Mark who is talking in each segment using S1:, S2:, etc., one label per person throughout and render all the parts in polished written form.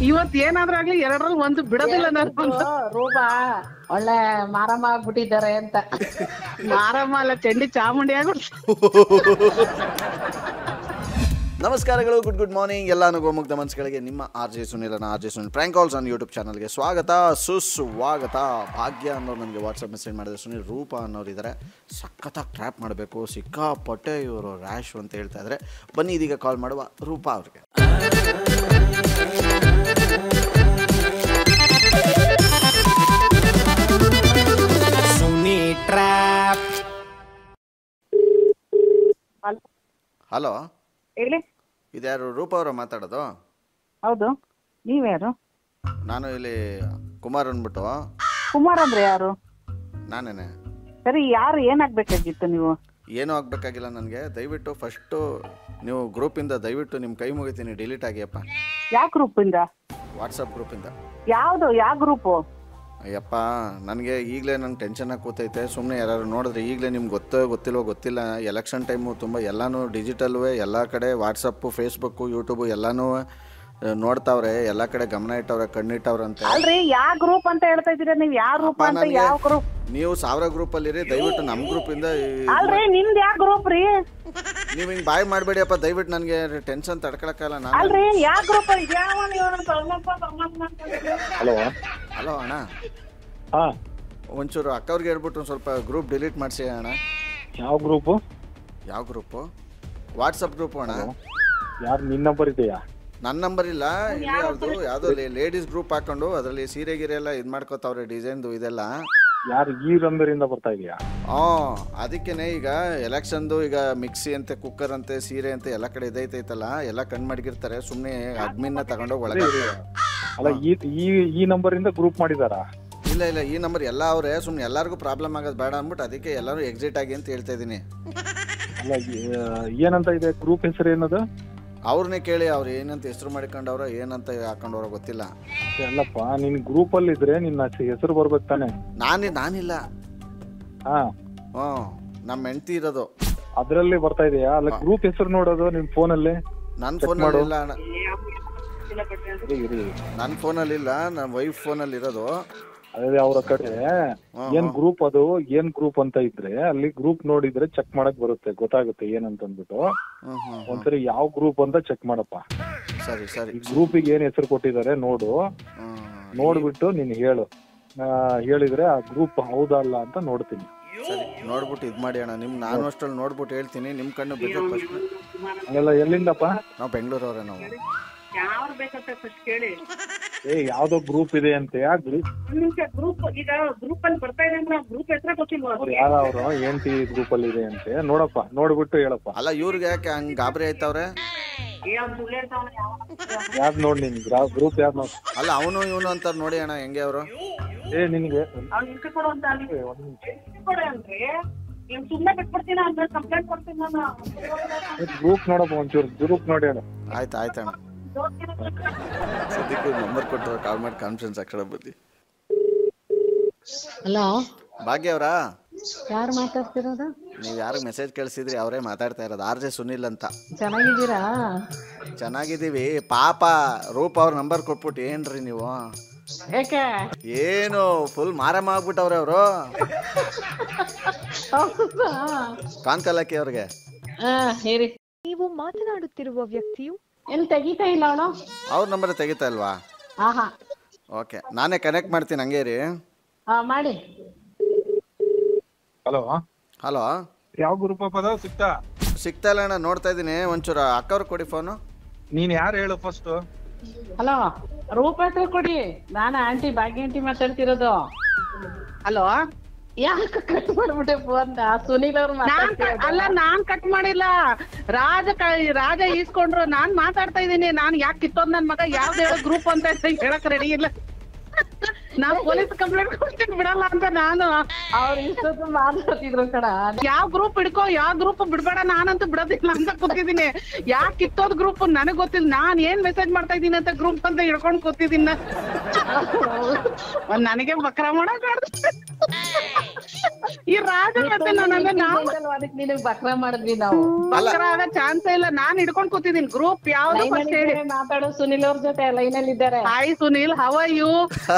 S1: ಇವತ್ ಏನಾದ್ರೂ ಆಗ್ಲಿ ಎರಡರಲ್ಲಿ ಒಂದು ಬಿಡೋದಿಲ್ಲ ನಾನು.
S2: ರೂಪ ಒಳ್ಳೆ ಮಾರಮ್ಮ ಆಗ್ಬಿಟ್ಟಿದ್ದಾರೆ ಅಂತ.
S1: ಮಾರಮ್ಮ ಅಲ್ಲ, ಚಂಡಿ ಚಾಮುಂಡಿ ಆಗ್ಬಿಟ್ಟು.
S3: ನಮಸ್ಕಾರಗಳು, ಗುಡ್ ಮಾರ್ನಿಂಗ್ ಎಲ್ಲ ಗೋಮುಗ್ಧ ಮನಸ್ಸುಗಳಿಗೆ. ನಿಮ್ಮ RJ ಸುನಿಲನ RJ Sunil prank calls on YouTube ಚಾನಲ್ಗೆ ಸ್ವಾಗತ, ಸುಸ್ವಾಗತ. ಭಾಗ್ಯ ಅನ್ನೋರು ನನಗೆ ವಾಟ್ಸಪ್ ಮೆಸೇಜ್ ಮಾಡಿದ್ರೆ, ಸುನಿಲ್ ರೂಪ ಅನ್ನೋರು ಇದ್ದಾರೆ, ಸಖತ್ತಾಗಿ ಟ್ರ್ಯಾಪ್ ಮಾಡಬೇಕು, ಸಿಕ್ಕಾಪಟ್ಟೆ ಇವರು ರ್ಯಾಶ್ ಅಂತ ಹೇಳ್ತಾ ಇದ್ದಾರೆ. ಬನ್ನಿ ಇದೀಗ ಕಾಲ್ ಮಾಡುವ ರೂಪ ಅವ್ರಿಗೆ. ಹಲೋ,
S2: ಹೇಳಿ.
S3: ಇದ್ಯಾರು ರೂಪ ಅವರ ಮಾತಾಡೋದು?
S2: ಹೌದು, ನೀವ್ಯಾರು?
S3: ನಾನು ಇಲ್ಲಿ ಕುಮಾರ್ ಅಂದ್ಬಿಟ್ಟು.
S2: ಕುಮಾರ್ ಅಂದ್ರೆ ಯಾರು?
S3: ನಾನೇನೆ.
S2: ಸರಿ, ಯಾರು ಏನಾಗ್ಬೇಕಾಗಿತ್ತು ನೀವು?
S3: ಏನೂ ಆಗಬೇಕಾಗಿಲ್ಲ ನನಗೆ. ದಯವಿಟ್ಟು ಫಸ್ಟು ನೀವು ಗ್ರೂಪಿಂದ ದಯವಿಟ್ಟು ನಿಮ್ಮ ಕೈ ಮುಗಿತೀನಿ, ಡಿಲೀಟ್ ಆಗಿಯಪ್ಪ.
S2: ಯಾವ ಗ್ರೂಪಿಂದ?
S3: ವಾಟ್ಸಪ್ ಗ್ರೂಪಿಂದ.
S2: ಯಾವುದು? ಯಾವ ಗ್ರೂಪು?
S3: ಅಯ್ಯಪ್ಪ, ನನಗೆ ಈಗಲೇ ನಂಗೆ ಟೆನ್ಷನಾಗಿ ಕೂತೈತೆ. ಸುಮ್ಮನೆ ಯಾರು ನೋಡಿದ್ರೆ ಈಗಲೇ ನಿಮ್ಗೆ ಗೊತ್ತಿಲ್ವೋ ಗೊತ್ತಿಲ್ಲ, ಎಲೆಕ್ಷನ್ ಟೈಮು ತುಂಬ ಎಲ್ಲನೂ ಡಿಜಿಟಲ್ವೇ, ಎಲ್ಲ ಕಡೆ ವಾಟ್ಸಪ್ಪು, ಫೇಸ್ಬುಕ್ಕು, ಯೂಟ್ಯೂಬು ಎಲ್ಲನೂ ನೋಡ್ತಾವ್ರೆ, ಎಲ್ಲ ಕಡೆ ಗಮನ ಇಟ್ಟವ್ರೆ, ಕಣ್ಣಿಟ್ಟವ್ರಂತೆ.
S2: ಅಲ್ರಿ, ಯಾವ ಗ್ರೂಪ್ ಅಂತ ಹೇಳ್ತಾ ಇದ್ದೀರಾ ನೀವು? ಯಾವ ಗ್ರೂಪ್ ಅಂತ? ಯಾವ ಗ್ರೂಪ್?
S3: ನೀವು 1000 ಗ್ರೂಪಲ್ಲಿರಿ, ದಯವಿಟ್ಟು ನಮ್ಮ ಗ್ರೂಪಿಂದ.
S2: ಅಲ್ರಿ, ನಿಮ್ದು ಯಾವ ಗ್ರೂಪ್ ರೀ?
S3: ನೀವು ಹಿಂಗೆ ಬಾಯ್ ಮಾಡಬೇಡಿಯಪ್ಪ, ದಯವಿಟ್ಟು ನನಗೆ ಟೆನ್ಷನ್ ತಡ್ಕೊಳಕ್ಕಲ್ಲ ನಾನು.
S2: ಅಲ್ರಿ, ಯಾವ ಗ್ರೂಪ್?
S4: ಹಲೋ
S3: ಹಲೋ ಅಣ್ಣ,
S4: ಹಾಂ,
S3: ಒಂಚೂರು ಅಕ್ಕವ್ರಿಗೆ ಹೇಳ್ಬಿಟ್ಟು ಒಂದು ಸ್ವಲ್ಪ ಗ್ರೂಪ್ ಡಿಲೀಟ್ ಮಾಡಿಸಿ ಅಣ್ಣ.
S4: ಯಾವ ಗ್ರೂಪು?
S3: ಯಾವ ಗ್ರೂಪು? ವಾಟ್ಸಪ್ ಗ್ರೂಪು ಅಣ್ಣ.
S4: ಯಾರು ನಿನ್ನ ನಂಬರ್ ಇದೆಯಾ?
S3: ನನ್ನ ನಂಬರ್ ಇಲ್ಲ, ಇಲ್ಲಿ ಯಾವುದೋ ಲೇಡೀಸ್ ಗ್ರೂಪ್ ಹಾಕೊಂಡು ಅದರಲ್ಲಿ ಸೀರೆ ಗೀರೆ ಎಲ್ಲ ಇದು ಮಾಡ್ಕೋತಾವ್ರೆ, ಡಿಸೈನ್ದು ಇದೆಲ್ಲ.
S4: ಯಾರು ಈ ನಂಬರಿಂದ ಬರ್ತಾ ಇದೆಯಾ?
S3: ಅದಕ್ಕೇನೆ ಈಗ ಎಲೆಕ್ಷನ್ದು, ಈಗ ಮಿಕ್ಸಿ ಅಂತೆ, ಕುಕ್ಕರ್ ಅಂತೆ, ಸೀರೆ ಅಂತೆ ಎಲ್ಲ ಕಡೆ ಇದೈತೈತಲ್ಲ, ಎಲ್ಲ ಕಣ್ ಮಡಗಿರ್ತಾರೆ. ಸುಮ್ಮನೆ ಅಡ್ಮಿನ್ನ ತಗೊಂಡೋಗಿ ಒಳಗೆ.
S4: ಅಲ್ಲ, ಈ ನಂಬರಿಂದ ಗ್ರೂಪ್ ಮಾಡಿದಾರಾ?
S3: ಇಲ್ಲ, ಈ ನಂಬರ್ ಎಲ್ಲ ಅವರೇ. ಸುಮ್ಮನೆ ಎಲ್ಲರಿಗೂ ಪ್ರಾಬ್ಲಮ್ ಆಗೋದು ಬೇಡ ಅಂದ್ಬಿಟ್ಟು ಅದಕ್ಕೆ ಎಲ್ಲರೂ ಎಕ್ಸಿಟ್ ಆಗಿ ಅಂತ ಹೇಳ್ತಾ ಇದ್ದೀನಿ.
S4: ಅಲ್ಲ, ಏನಂತ ಇದೆ ಗ್ರೂಪ್ ಹೆಸರು? ಏನದು?
S3: ಅವ್ರನ್ನೇ ಕೇಳಿ, ಅವ್ರು ಏನಂತ ಹೆಸರು ಮಾಡಿಕೊಂಡವ್ರ, ಏನಂತ ಹಾಕೊಂಡವ್ರ ಗೊತ್ತಿಲ್ಲ.
S4: ಅಲ್ಲಪ್ಪ, ನಿನ್ ಗ್ರೂಪ್ ಅಲ್ಲಿ ಇದ್ರೆ ನಿನ್ನ ಹೆಸರು ಬರ್ಬೇಕು ತಾನೆ?
S3: ನಾನಿಲ್ಲ.
S4: ಹಾ,
S3: ನಮ್ಮ ಹೆಂಡತಿ ಇರೋದು
S4: ಅದ್ರಲ್ಲಿ ಬರ್ತಾ ಇದೆಯಾ? ಅಲ್ಲ, ಗ್ರೂಪ್ ಹೆಸರು ನೋಡೋದು ನಿಮ್ ಫೋನಲ್ಲಿ?
S3: ನನ್ನ ಫೋನಲ್ಲಿ ಇಲ್ಲ, ನನ್ನ ಫೋನಲ್ಲಿ ಇಲ್ಲ, ನನ್ನ ವೈಫ್ ಫೋನಲ್ಲಿ ಇರೋದು.
S4: ಅದೇ ಅವ್ರ ಕಡೆ ಏನ್ ಗ್ರೂಪ್, ಅದು ಏನ್ ಗ್ರೂಪ್ ಅಂತ ಇದ್ರೆ ಅಲ್ಲಿ ಗ್ರೂಪ್ ನೋಡಿದ್ರೆ ಚೆಕ್ ಮಾಡಕ್ ಬರುತ್ತೆ, ಗೊತ್ತಾಗುತ್ತೆ ಏನಂತ ಅಂದ್ಬಿಟ್ಟು. ಒಂದ್ಸರಿ ಯಾವ ಗ್ರೂಪ್ ಅಂತ ಚೆಕ್ ಮಾಡಪ್ಪ.
S3: ಸರಿ.
S4: ಗ್ರೂಪಿಗೆ ಏನ್ ಹೆಸರು ಕೊಟ್ಟಿದ್ದಾರೆ ನೋಡು, ನೋಡ್ಬಿಟ್ಟು ನೀನ್ ಹೇಳು. ಹೇಳಿದ್ರೆ ಆ ಗ್ರೂಪ್ ಹೌದಾ ಅಲ್ಲ ಅಂತ ನೋಡ್ತೀನಿ.
S3: ಸರಿ, ನೋಡ್ಬಿಟ್ಟು ಇದ್ ಮಾಡಿ ಅಣ್ಣ. ನಾನು ಅಷ್ಟ್ರಲ್ಲಿ ನೋಡ್ಬಿಟ್ಟು ಹೇಳ್ತೀನಿ. ನಿಮ್ ಕಣ್ಣು ಬಿಟ್ಟು ಫಸ್ಟ್.
S4: ಅಲ್ಲ, ಎಲ್ಲಿಂದಪ್ಪ?
S3: ನಾವು ಬೆಂಗಳೂರವ್ರೆ. ನಾವು
S1: ಯಾರು ಬೇಕಂತ ಫಸ್ಟ್ ಕೇಳಿ.
S4: ಯಾವ್ದೋ ಗ್ರೂಪ್ ಇದೆ ಅಂತೆ. ಆ ಗ್ರೂಪ್
S1: ಈಗ ಗ್ರೂಪ್ ಅಲ್ಲಿ ಬರ್ತಾ ಇದೆ ಅಂದ್ರೆ ಗ್ರೂಪ್ ಹೆಸರು ಗೊತ್ತಿಲ್ವಾ?
S4: ಯಾರು ಏನ್ಟಿ ಗ್ರೂಪ್ ಅಲ್ಲಿ ಇದೆ ಅಂತೆ? ನೋಡಪ್ಪ, ನೋಡ್ಬಿಟ್ಟು ಹೇಳಪ್ಪ.
S3: ಅಲ್ಲ, ಇವ್ರಿಗೆ ಯಾಕೆ ಹಂಗ್ ಗಾಬರಿ ಆಯ್ತವ್ರೆ?
S4: ಯಾವ್ದು ನೋಡಿ ನಿನ್ ಗ್ರೂಪ್ ಯಾವ್ದು ನೋಡಿ?
S3: ಅಲ್ಲ, ಅವನು ಇವನು ಅಂತಾರ ನೋಡಿ ಅಣ್ಣ, ಹೆಂಗೆ ಅವರು?
S4: ನಿನ್ಗೆ ಗ್ರೂಪ್ ನೋಡಪ್ಪ, ಒಂಚೂರು ಗ್ರೂಪ್ ನೋಡಿ ಅಣ್ಣ.
S3: ಆಯ್ತಣ್ಣ, ಸದ್ಯಕ್ಕೆ ನಂಬರ್ ಕೊಟ್ಟರು, ಕಾಲ್ ಮಾಡಿ ಕಾನ್ಫರೆನ್ಸ್ ಆ ಕಡೆ ಬನ್ನಿ.
S2: ಹಲೋ,
S3: ಭಾಗ್ಯ ಅವರಾ?
S2: ಯಾರು ಮಾತಾಡ್ತಿರೋದು?
S3: ನೀವು ಯಾರಿಗೆ ಮೆಸೇಜ್ ಕಳಿಸಿದ್ರಿ ಅವರೇ ಮಾತಾಡ್ತಾ ಇರೋದು. RJ ಸುನಿಲ್ ಅಂತ.
S2: ಚೆನ್ನಾಗಿದ್ದೀರಾ?
S3: ಚೆನ್ನಾಗಿದ್ದೀವಿ. ಪಾಪ ರೂಪ ಅವ್ರ ನಂಬರ್ ಕೊಟ್ಬಿಟ್ಟು ಏನ್ರಿ ನೀವು?
S2: ಯಾಕೆ?
S3: ಏನು ಫುಲ್ ಮಾರಮ್ಮ ಆಗ್ಬಿಟ್ಟವ್ರೆ ಅವರು. ಕಾನ್ಕಲಕ್ಕಿ ಅವ್ರಿಗೆ.
S2: ಹೇಳಿ.
S5: ನೀವು ಮಾತನಾಡುತ್ತಿರುವ ವ್ಯಕ್ತಿಯು
S2: ಎಲ್ಲಿ ತೆಗಿತಾ ಇಲ್ಲ ಅವನು?
S3: ಅವ್ರ ನಂಬರ್ ತೆಗಿತಾ ಇಲ್ವಾ? ಓಕೆ, ನಾನೇ ಕನೆಕ್ಟ್ ಮಾಡ್ತೀನಿ, ಹಂಗೆ ರೀ.
S2: ಮಾಡಿ.
S3: ಹಲೋ,
S4: ಯಾವ ಗ್ರೂಪ್ ಅದ?
S3: ಸಿಗ್ತಾ ಇಲ್ಲ ಅಣ್ಣ, ನೋಡ್ತಾ ಇದ್ದೀನಿ. ಒಂಚೂರು ಅಕ್ಕವ್ರು ಕೊಡಿ ಫೋನು.
S4: ನೀನ್ ಯಾರು ಹೇಳು ಫಸ್ಟ್?
S2: ಹಲೋ, ರೂಪ ಹತ್ರ ಕೊಡಿ. ನಾನು ಆಂಟಿ, ಭಾಗ್ಯ ಆಂಟಿ ಮಾತಾಡ್ತಿರೋದು.
S1: ಹಲೋ,
S2: ಯಾಕೆ ಕಟ್ ಮಾಡ್ಬಿಟ್ಟೆ ಫೋನ್? ಸುನೀಲ್ ಅವ್ರು
S1: ಅಲ್ಲ, ನಾನ್ ಕಟ್ ಮಾಡಿಲ್ಲ. ರಾಜ ಈಸ್ಕೊಂಡ್ರು. ನಾನ್ ಮಾತಾಡ್ತಾ ಇದೀನಿ. ನಾನ್ ಯಾಕೆ ಕಿತ್ತೋದ್ ನನ್ ಮಗ ಯಾವ್ದು ಹೇಳೋ ಗ್ರೂಪ್ ಅಂತ ಹೇಳಕ್ ರೆಡಿ ಇಲ್ಲ. ನಾವ್ ಪೊಲೀಸ್ ಕಂಪ್ಲೇಂಟ್ ಕೊಡ್ತೀನಿ, ಬಿಡಲ್ಲ ಅಂತ ನಾನು.
S2: ಅವ್ರು ಇಷ್ಟೊತ್ತು ಮಾತಾಡ್ತಿದ್ರು ಕಣ.
S1: ಯಾವ ಗ್ರೂಪ್ ಹಿಡ್ಕೋ, ಯಾವ ಗ್ರೂಪ್ ಬಿಡ್ಬೇಡ, ನಾನಂತೂ ಬಿಡೋದಿಲ್ಲ ಅಂತ ಕೂತಿದ್ದೀನಿ. ಯಾಕೆ ಕಿತ್ತೋದ್ ಗ್ರೂಪ್ ನನಗ್ ಗೊತ್ತಿಲ್ಲ. ನಾನ್ ಏನ್ ಮೆಸೇಜ್ ಮಾಡ್ತಾ ಇದೀನಿ ಅಂತ ಗ್ರೂಪ್ ಅಂತ ಹಿಡ್ಕೊಂಡ್ ಕೂತಿದ್ದೀನಿ. ನನಗೆ ಬಕ್ರ ಮಾಡಕ್ ಈ ರಾಜ ಮತ್ತೆ ನನ್ನಂದ್ರೆ ನಾವು
S2: ಅದಕ್ಕೆ ನಿನಗ್ ಬಕ್ರ ಮಾಡಿದ್ವಿ ನಾವು.
S1: ಬಕ್ರ ಆಗೋ ಚಾನ್ಸೇ ಇಲ್ಲ. ನಾನ್ ಹಿಡ್ಕೊಂಡ್ ಕೂತಿದ್ದೀನಿ ಗ್ರೂಪ್ ಯಾವ್ದು ಫಸ್ಟ್ ಹೇಳಿ.
S2: ಮಾತಾಡೋ ಸುನಿಲ್ ಅವ್ರ ಜೊತೆ ಲೈನ್ ಅಲ್ಲಿ ಇದ್ದಾರೆ.
S1: Hi Sunil, how are you?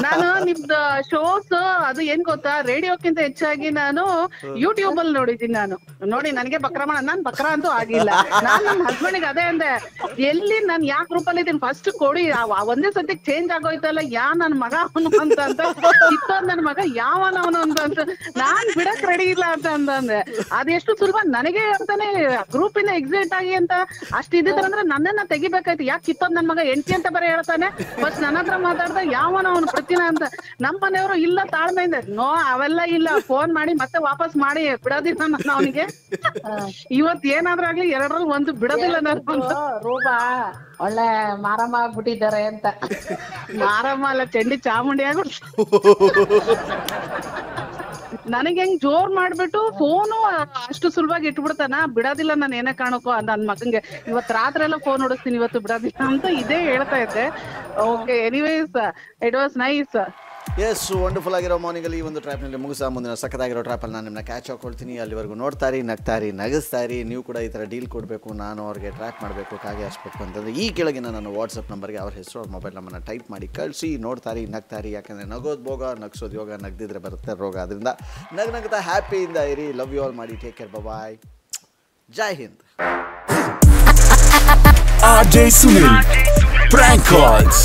S1: ನಾನು ನಿಮ್ದು ಶೋಸ್ ಅದು ಏನ್ ಗೊತ್ತಾ, ರೇಡಿಯೋಕ್ಕಿಂತ ಹೆಚ್ಚಾಗಿ ನಾನು ಯೂಟ್ಯೂಬ್ ಅಲ್ಲಿ ನೋಡಿದ್ದೀನಿ. ನಾನು ನೋಡಿ ನನಗೆ ಬಕ್ರ ನಾನ್ ಬಕ್ರ ಅಂತೂ ಆಗಿಲ್ಲ. ನಾನ್ ನಮ್ ಹಸ್ಬೆಂಡಿಗೆ ಅದೇ ಅಂದೆ, ಎಲ್ಲಿ ನಾನ್ ಯಾವ ಗ್ರೂಪ್ ಅಲ್ಲಿ ಇದ್ದೀನಿ ಫಸ್ಟ್ ಕೊಡಿ. ಒಂದೇ ಸತಿ ಚೇಂಜ್ ಆಗೋಯ್ತಲ್ಲ, ನನ್ ಮಗ ಅವನು ಅಂತ ಇತ್ತೊಂದ್ ನನ್ ಮಗ ಯಾವನವನು ಅಂತ ನಾನ್ ಬಿಡಕ್ ರೆಡಿ ಇಲ್ಲ ಅಂತ ಅಂದೆ. ಅದೆಷ್ಟು ಸುಲಭ ನನಗೆ ಅಂತಾನೆ ಗ್ರೂಪ್ ಇಂದ ಎಕ್ಸಿಟ್ ಆಗಿ ಅಂತ ಅಷ್ಟ್ ಇದ್ದಿದ್ರಂದ್ರೆ ನನ್ನನ್ನ ತೆಗಿಬೇಕಾಯ್ತು. ಯಾಕೆ ಕಿತ್ತೋದ್ ನನ್ ಮಗ ಹೆಂಡತಿ ಅಂತ ಬರೀ ಹೇಳ್ತಾನೆ. ಫಸ್ಟ್ ನನ್ನ ಹತ್ರ ಮಾತಾಡ್ದ ಯಾವನವನು ಪ್ರತಿನ ಅಂತ. ನಮ್ ಮನೆಯವರು ಇಲ್ಲ ತಾಳ್ಮೆಯಿಂದ, ನೋ ಅವೆಲ್ಲ ಇಲ್ಲ, ಫೋನ್ ಮಾಡಿ ಮತ್ತೆ ವಾಪಸ್ ಮಾಡಿ ಬಿಡೋದಿಲ್ಲ ನಾನು ಅವನಿಗೆ. ಇವತ್ ಏನಾದ್ರೂ ಆಗ್ಲಿ ಎರಡರಲ್ಲಿ ಒಂದು ಬಿಡೋದಿಲ್ಲ ನಾನು.
S2: ರೂಪಾ ಒಳ್ಳೆ ಮಾರಮ್ಮ ಆಗ್ಬಿಟ್ಟಿದ್ದಾರೆ ಅಂತ.
S1: ಮಾರಮ್ಮ ಅಲ್ಲ, ಚಂಡಿ ಚಾಮುಂಡಿ ಆಗ್ಬಿಟ್ಟು ನನಗೆ ಹೆಂಗ್ ಜೋರ್ ಮಾಡ್ಬಿಟ್ಟು ಫೋನು ಅಷ್ಟು ಸುಲಭವಾಗಿ ಇಟ್ಬಿಡ್ತಾನ. ಬಿಡೋದಿಲ್ಲ ನಾನು ಏನೇ ಕಾಣಕ್ಕೋ ನನ್ ಮಗಂಗೆ. ಇವತ್ ರಾತ್ರಿ ಎಲ್ಲ ಫೋನ್ ಹೊಡಿಸ್ತೀನಿ, ಇವತ್ತು ಬಿಡೋದಿಲ್ಲ ಅಂತ ಇದೇ ಹೇಳ್ತಾ ಇದ್ದೆ. Okay, anyways it was nice.
S3: Yes, wonderful ಆಗಿರೋ ಮಾರ್ನಿಂಗಲ್ಲಿ ಈ ಒಂದು ಟ್ರ್ಯಾಪ್ನಲ್ಲಿ ಮುಗಿಸ. ಮುಂದಿನ ಸಖತ್ತಾಗಿರೋ ಟ್ರ್ಯಾಪಲ್ಲಿ ನಾನು ನಿಮ್ಮನ್ನ ಕ್ಯಾಚ್ ಹಾಕೊಳ್ತೀನಿ. ಅಲ್ಲಿವರೆಗೂ ನೋಡ್ತಾರಿ, ನಗ್ತಾರಿ, ನಗಿಸ್ತಾರಿ. ನೀವು ಕೂಡ ಈ ಥರ ಡೀಲ್ ಕೊಡಬೇಕು, ನಾನು ಅವ್ರಿಗೆ ಟ್ರ್ಯಾಪ್ ಮಾಡಬೇಕು, ಕಾಗೆ ಹಾಸ್ಬೇಕು ಅಂತಂದರೆ ಈ ಕೆಳಗಿನ ನನ್ನ ವಾಟ್ಸಪ್ ನಂಬರ್ಗೆ ಅವ್ರ ಹೆಸರು, ಅವ್ರ ಮೊಬೈಲ್ ನಂಬರ್ನ ಟೈಪ್ ಮಾಡಿ ಕಳಿಸಿ. ನೋಡ್ತಾರಿ, ನಗ್ತಾರಿ. ಯಾಕಂದರೆ ನಗೋದು ಭೋಗ, ನಗ್ಸೋದು ಯೋಗ, ನಗ್ದಿದ್ರೆ ಬರುತ್ತೆ ರೋಗ. ಅದರಿಂದ ನಗ್ತಾ ಹ್ಯಾಪಿಯಿಂದ ಇರಿ. ಲವ್ ಯು ಆಲ್ ಮಾಡಿ. ಟೇಕ್ ಕೇರ್, ಬಾಯ್, ಜೈ Hind.
S6: RJ Sunil, Prank Calls.